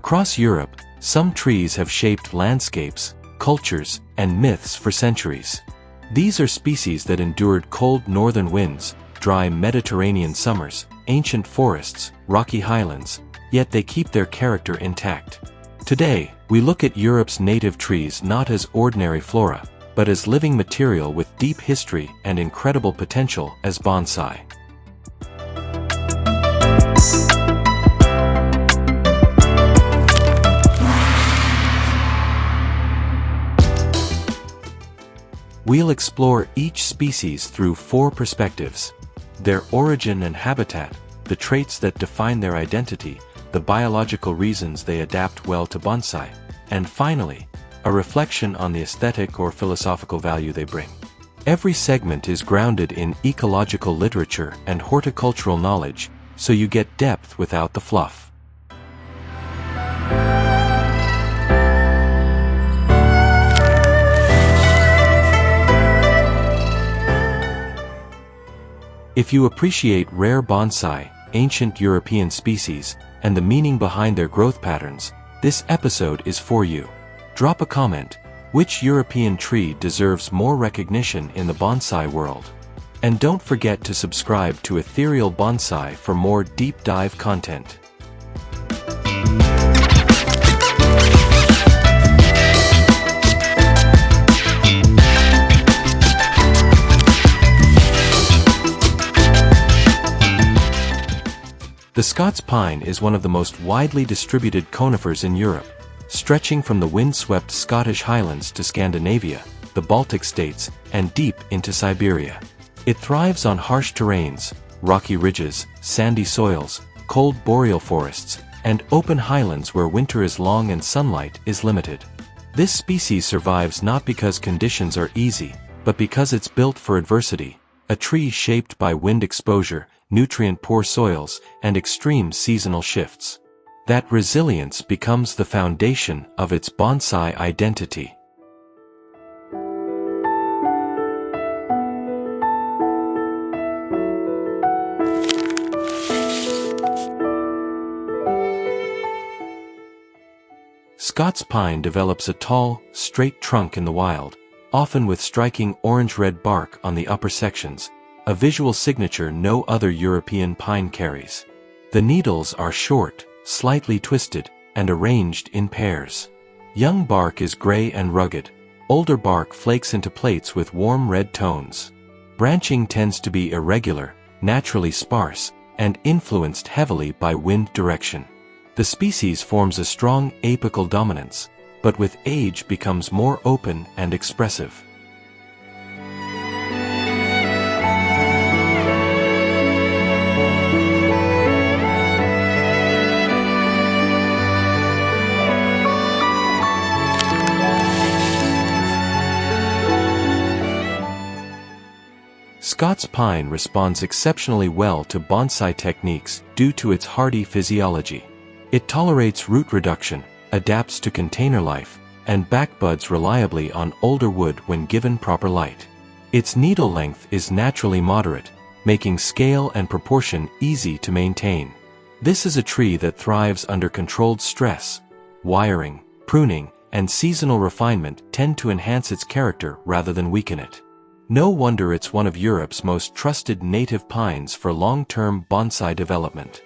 Across Europe, some trees have shaped landscapes, cultures, and myths for centuries. These are species that endured cold northern winds, dry Mediterranean summers, ancient forests, rocky highlands, yet they keep their character intact. Today, we look at Europe's native trees not as ordinary flora, but as living material with deep history and incredible potential as bonsai. We'll explore each species through 4 perspectives: their origin and habitat, the traits that define their identity, the biological reasons they adapt well to bonsai, and finally, a reflection on the aesthetic or philosophical value they bring. Every segment is grounded in ecological literature and horticultural knowledge, so you get depth without the fluff. If you appreciate rare bonsai, ancient European species, and the meaning behind their growth patterns, this episode is for you. Drop a comment: which European tree deserves more recognition in the bonsai world? And don't forget to subscribe to Ethereal Bonsai for more deep dive content. The Scots pine is one of the most widely distributed conifers in Europe, stretching from the windswept Scottish highlands to Scandinavia, the Baltic states, and deep into Siberia. It thrives on harsh terrains, rocky ridges, sandy soils, cold boreal forests, and open highlands where winter is long and sunlight is limited. This species survives not because conditions are easy, but because it's built for adversity, a tree shaped by wind exposure, nutrient-poor soils, and extreme seasonal shifts. That resilience becomes the foundation of its bonsai identity. Scots pine develops a tall, straight trunk in the wild, often with striking orange-red bark on the upper sections, a visual signature no other European pine carries. The needles are short, slightly twisted, and arranged in pairs. Young bark is gray and rugged. Older bark flakes into plates with warm red tones. Branching tends to be irregular, naturally sparse, and influenced heavily by wind direction. The species forms a strong apical dominance, but with age becomes more open and expressive. Scots pine responds exceptionally well to bonsai techniques due to its hardy physiology. It tolerates root reduction, adapts to container life, and backbuds reliably on older wood when given proper light. Its needle length is naturally moderate, making scale and proportion easy to maintain. This is a tree that thrives under controlled stress. Wiring, pruning, and seasonal refinement tend to enhance its character rather than weaken it. No wonder it's one of Europe's most trusted native pines for long-term bonsai development.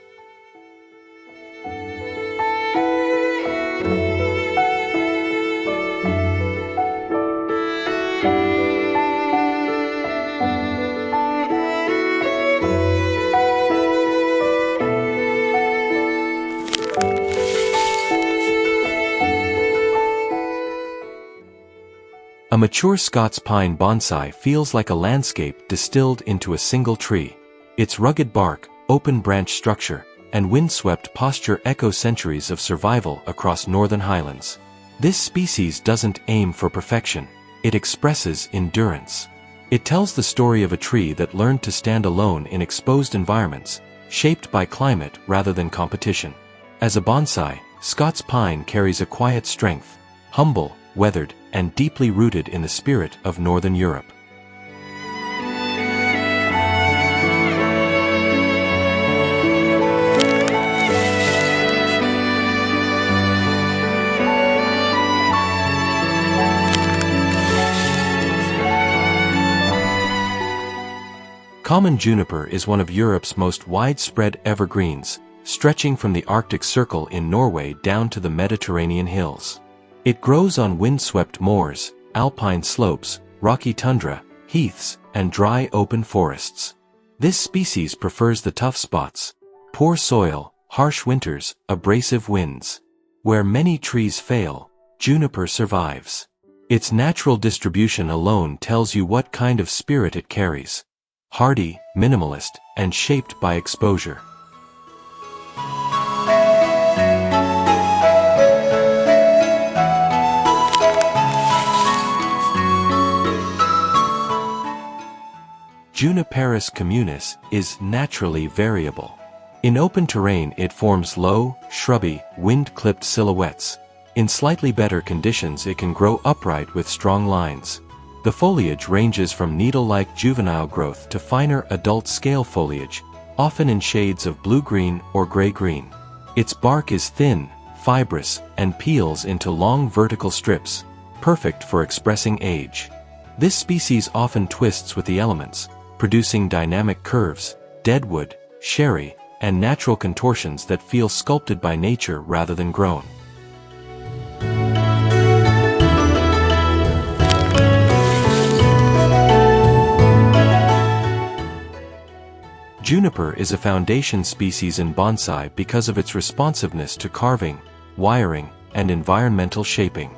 A mature Scots pine bonsai feels like a landscape distilled into a single tree. Its rugged bark, open branch structure, and windswept posture echo centuries of survival across northern highlands. This species doesn't aim for perfection, it expresses endurance. It tells the story of a tree that learned to stand alone in exposed environments, shaped by climate rather than competition. As a bonsai, Scots pine carries a quiet strength, humble, weathered, and deeply rooted in the spirit of Northern Europe. Common juniper is one of Europe's most widespread evergreens, stretching from the Arctic Circle in Norway down to the Mediterranean hills. It grows on windswept moors, alpine slopes, rocky tundra, heaths, and dry open forests. This species prefers the tough spots, poor soil, harsh winters, abrasive winds. Where many trees fail, juniper survives. Its natural distribution alone tells you what kind of spirit it carries. Hardy, minimalist, and shaped by exposure. Juniperus communis is naturally variable. In open terrain it forms low, shrubby, wind-clipped silhouettes. In slightly better conditions it can grow upright with strong lines. The foliage ranges from needle-like juvenile growth to finer adult scale foliage, often in shades of blue-green or gray-green. Its bark is thin, fibrous, and peels into long vertical strips, perfect for expressing age. This species often twists with the elements, producing dynamic curves, deadwood, sherry, and natural contortions that feel sculpted by nature rather than grown. Juniper is a foundation species in bonsai because of its responsiveness to carving, wiring, and environmental shaping.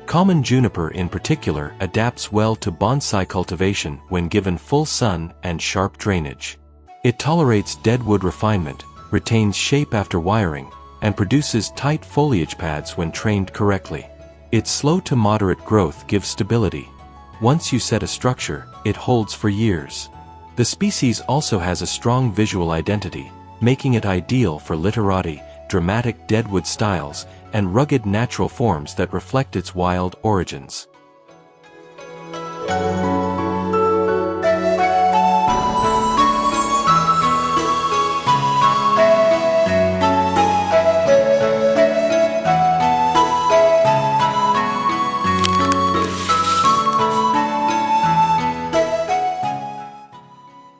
Common juniper in particular adapts well to bonsai cultivation when given full sun and sharp drainage. It tolerates deadwood refinement, retains shape after wiring, and produces tight foliage pads when trained correctly. Its slow to moderate growth gives stability. Once you set a structure, it holds for years. The species also has a strong visual identity, making it ideal for literati, dramatic deadwood styles, and rugged natural forms that reflect its wild origins.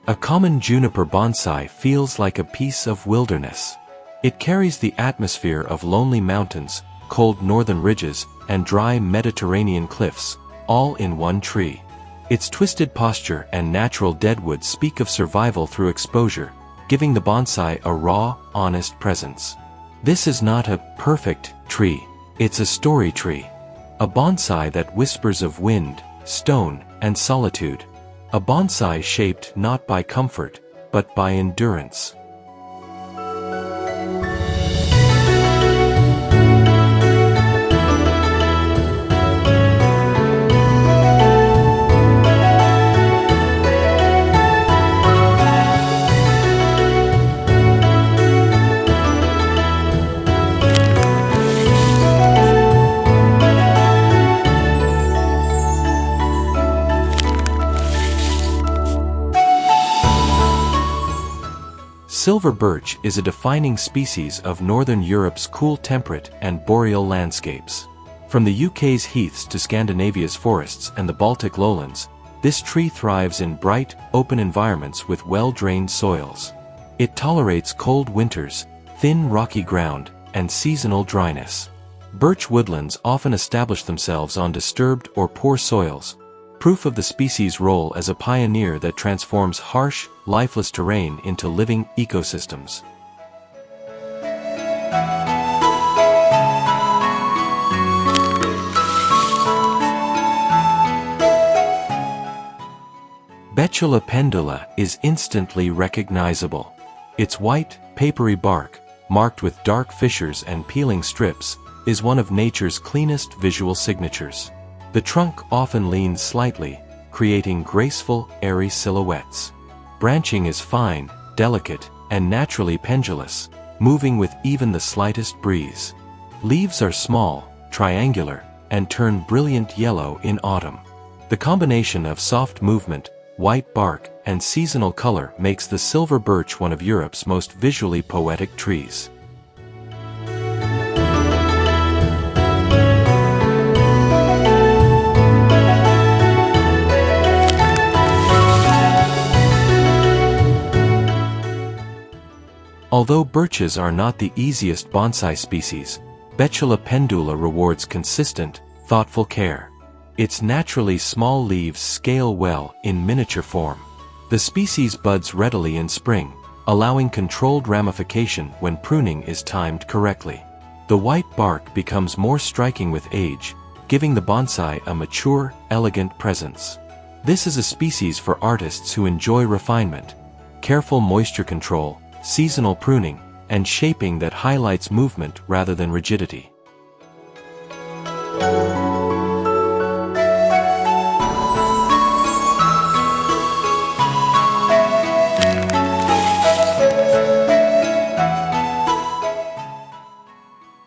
A common juniper bonsai feels like a piece of wilderness. It carries the atmosphere of lonely mountains, cold northern ridges, and dry Mediterranean cliffs, all in one tree. Its twisted posture and natural deadwood speak of survival through exposure, giving the bonsai a raw, honest presence. This is not a perfect tree, it's a story tree. A bonsai that whispers of wind, stone, and solitude. A bonsai shaped not by comfort, but by endurance. Silver birch is a defining species of northern Europe's cool temperate and boreal landscapes. From the UK's heaths to Scandinavia's forests and the Baltic lowlands, this tree thrives in bright, open environments with well-drained soils. It tolerates cold winters, thin rocky ground, and seasonal dryness. Birch woodlands often establish themselves on disturbed or poor soils, proof of the species' role as a pioneer that transforms harsh, lifeless terrain into living ecosystems. Betula pendula is instantly recognizable. Its white, papery bark, marked with dark fissures and peeling strips, is one of nature's cleanest visual signatures. The trunk often leans slightly, creating graceful, airy silhouettes. Branching is fine, delicate, and naturally pendulous, moving with even the slightest breeze. Leaves are small, triangular, and turn brilliant yellow in autumn. The combination of soft movement, white bark, and seasonal color makes the silver birch one of Europe's most visually poetic trees. Although birches are not the easiest bonsai species, Betula pendula rewards consistent, thoughtful care. Its naturally small leaves scale well in miniature form. The species buds readily in spring, allowing controlled ramification when pruning is timed correctly. The white bark becomes more striking with age, giving the bonsai a mature, elegant presence. This is a species for artists who enjoy refinement, careful moisture control, seasonal pruning, and shaping that highlights movement rather than rigidity.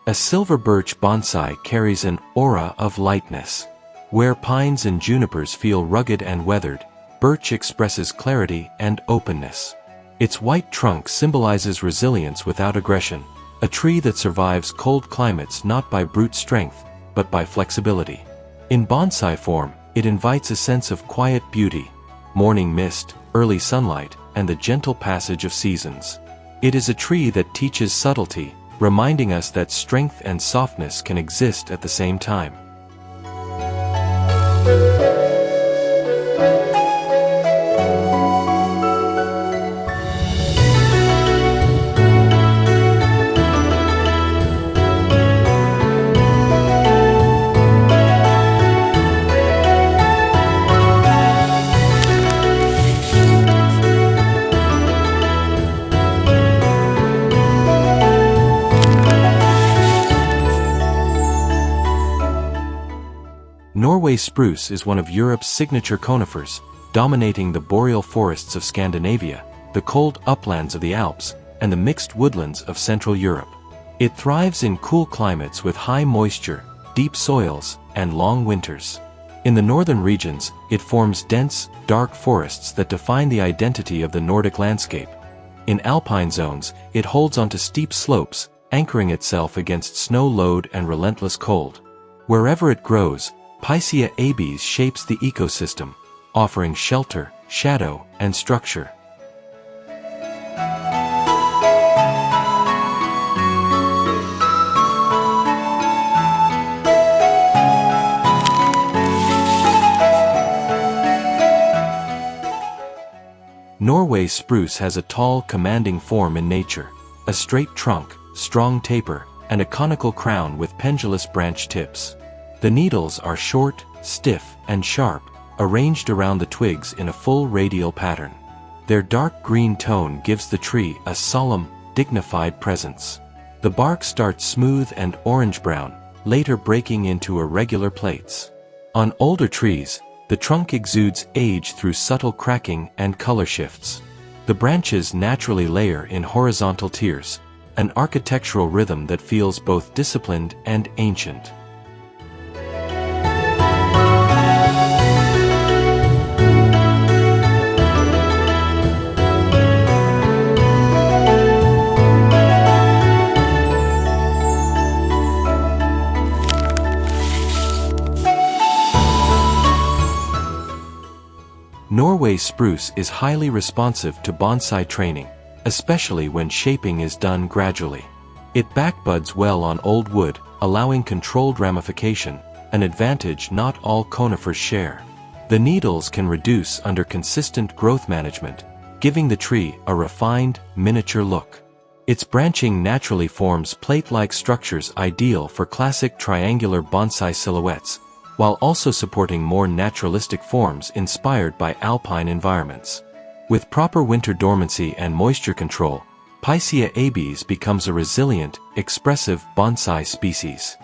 A silver birch bonsai carries an aura of lightness. Where pines and junipers feel rugged and weathered, birch expresses clarity and openness. Its white trunk symbolizes resilience without aggression, a tree that survives cold climates not by brute strength, but by flexibility. In bonsai form, it invites a sense of quiet beauty, morning mist, early sunlight, and the gentle passage of seasons. It is a tree that teaches subtlety, reminding us that strength and softness can exist at the same time. Norway spruce is one of Europe's signature conifers, dominating the boreal forests of Scandinavia, the cold uplands of the Alps, and the mixed woodlands of Central Europe. It thrives in cool climates with high moisture, deep soils, and long winters. In the northern regions, it forms dense, dark forests that define the identity of the Nordic landscape. In alpine zones, it holds onto steep slopes, anchoring itself against snow load and relentless cold. Wherever it grows, Picea abies shapes the ecosystem, offering shelter, shadow, and structure. Norway spruce has a tall, commanding form in nature, a straight trunk, strong taper, and a conical crown with pendulous branch tips. The needles are short, stiff, and sharp, arranged around the twigs in a full radial pattern. Their dark green tone gives the tree a solemn, dignified presence. The bark starts smooth and orange-brown, later breaking into irregular plates. On older trees, the trunk exudes age through subtle cracking and color shifts. The branches naturally layer in horizontal tiers, an architectural rhythm that feels both disciplined and ancient. Norway spruce is highly responsive to bonsai training, especially when shaping is done gradually. It backbuds well on old wood, allowing controlled ramification, an advantage not all conifers share. The needles can reduce under consistent growth management, giving the tree a refined, miniature look. Its branching naturally forms plate-like structures ideal for classic triangular bonsai silhouettes, while also supporting more naturalistic forms inspired by alpine environments. With proper winter dormancy and moisture control, Picea abies becomes a resilient, expressive bonsai species.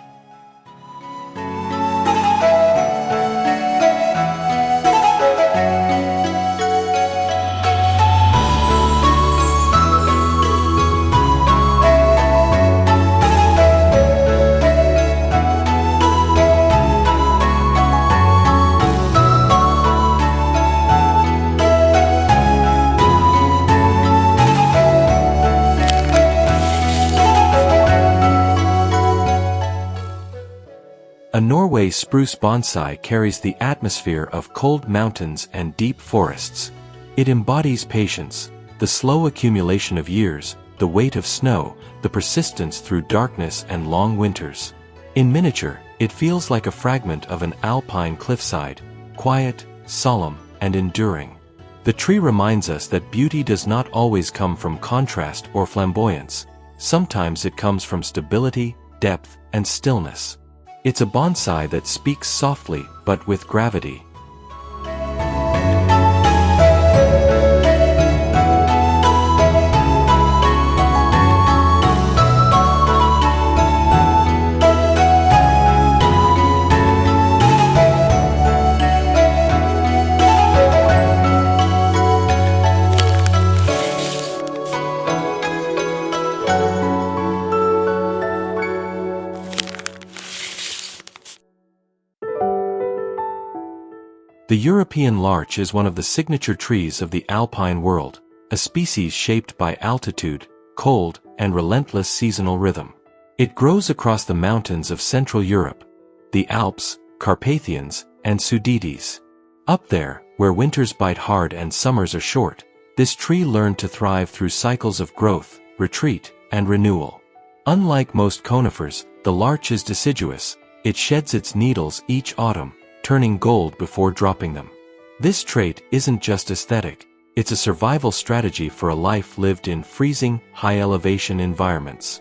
A Norway spruce bonsai carries the atmosphere of cold mountains and deep forests. It embodies patience, the slow accumulation of years, the weight of snow, the persistence through darkness and long winters. In miniature, it feels like a fragment of an alpine cliffside, quiet, solemn, and enduring. The tree reminds us that beauty does not always come from contrast or flamboyance. Sometimes it comes from stability, depth, and stillness. It's a bonsai that speaks softly but with gravity. The European larch is one of the signature trees of the alpine world, a species shaped by altitude, cold, and relentless seasonal rhythm. It grows across the mountains of Central Europe, the Alps, Carpathians, and Sudetes. Up there, where winters bite hard and summers are short, this tree learned to thrive through cycles of growth, retreat, and renewal. Unlike most conifers, the larch is deciduous. It sheds its needles each autumn, turning gold before dropping them. This trait isn't just aesthetic, it's a survival strategy for a life lived in freezing, high-elevation environments.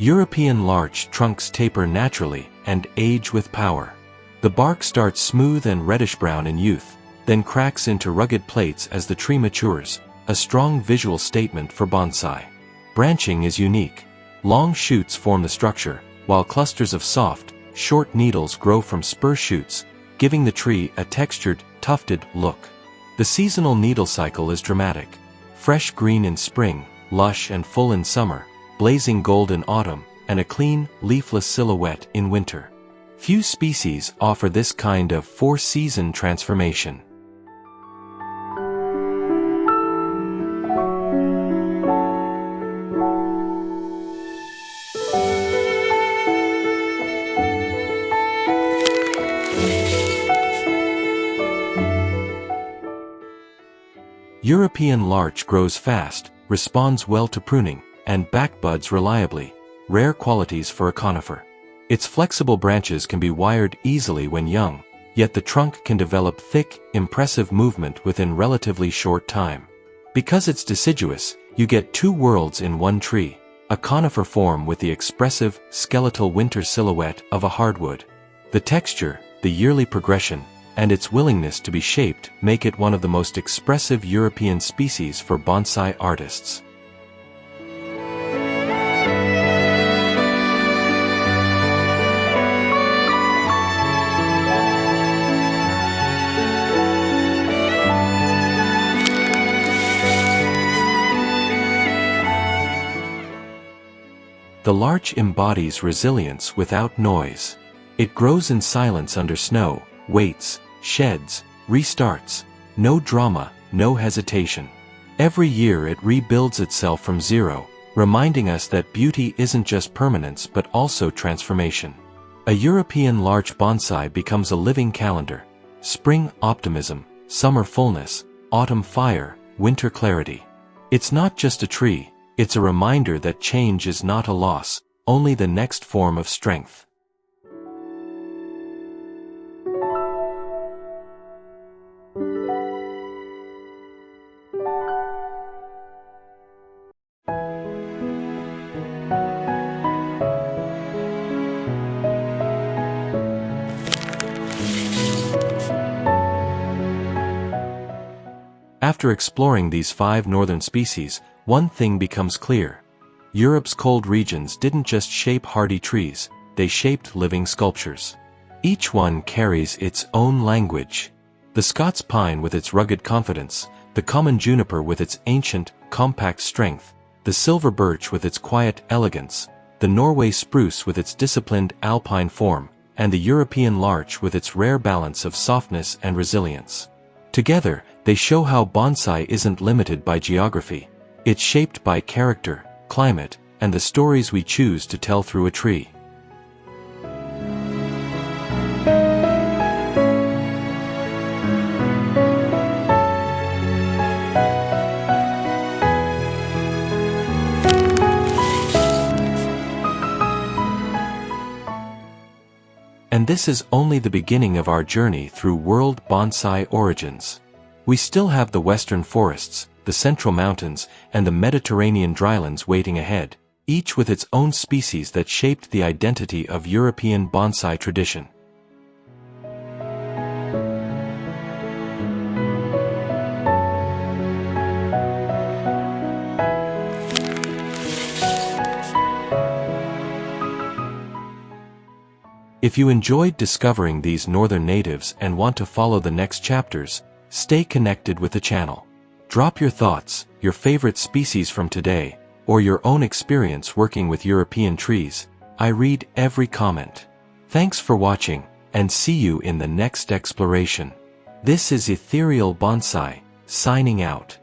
European larch trunks taper naturally and age with power. The bark starts smooth and reddish-brown in youth, then cracks into rugged plates as the tree matures, a strong visual statement for bonsai. Branching is unique. Long shoots form the structure, while clusters of soft, short needles grow from spur shoots, giving the tree a textured, tufted look. The seasonal needle cycle is dramatic. Fresh green in spring, lush and full in summer, blazing gold in autumn, and a clean, leafless silhouette in winter. Few species offer this kind of four-season transformation. European larch grows fast, responds well to pruning, and backbuds reliably, rare qualities for a conifer. Its flexible branches can be wired easily when young, yet the trunk can develop thick, impressive movement within relatively short time. Because it's deciduous, you get two worlds in one tree, a conifer form with the expressive, skeletal winter silhouette of a hardwood. The texture, the yearly progression, and its willingness to be shaped make it one of the most expressive European species for bonsai artists. The larch embodies resilience without noise. It grows in silence under snow, waits, sheds, restarts. No drama, no hesitation. Every year it rebuilds itself from zero, reminding us that beauty isn't just permanence but also transformation. A European larch bonsai becomes a living calendar. Spring optimism, summer fullness, autumn fire, winter clarity. It's not just a tree. It's a reminder that change is not a loss, only the next form of strength. After exploring these 5 northern species, one thing becomes clear. Europe's cold regions didn't just shape hardy trees, they shaped living sculptures. Each one carries its own language. The Scots pine with its rugged confidence, the common juniper with its ancient, compact strength, the silver birch with its quiet elegance, the Norway spruce with its disciplined alpine form, and the European larch with its rare balance of softness and resilience. Together, They show how bonsai isn't limited by geography. It's shaped by character, climate, and the stories we choose to tell through a tree. And this is only the beginning of our journey through World Bonsai Origins. We still have the western forests, the central mountains, and the Mediterranean drylands waiting ahead, each with its own species that shaped the identity of European bonsai tradition. If you enjoyed discovering these northern natives and want to follow the next chapters, stay connected with the channel. Drop your thoughts, your favorite species from today, or your own experience working with European trees. I read every comment. Thanks for watching, and see you in the next exploration. This is Ethereal Bonsai, signing out.